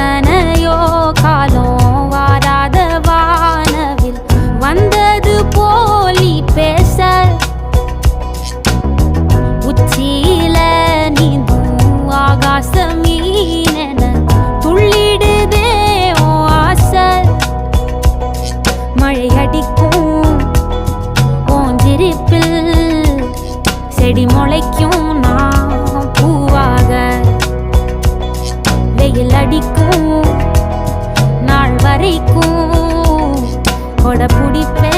எத்தனையோ காலம் வாராத வானவில் வந்தது போலி பேச உச்சியில நீந்தும் ஆகாச மீனென துள்ளிடுதே ஓ ஆசை மழை அடிக்கும் ஓஞ்சிருப்பில் செடி முளைக்கும் நான் பூவாக வெயில் அடிக்கும் நாள் வரைக்கும் கொடை பிடிப்பேன்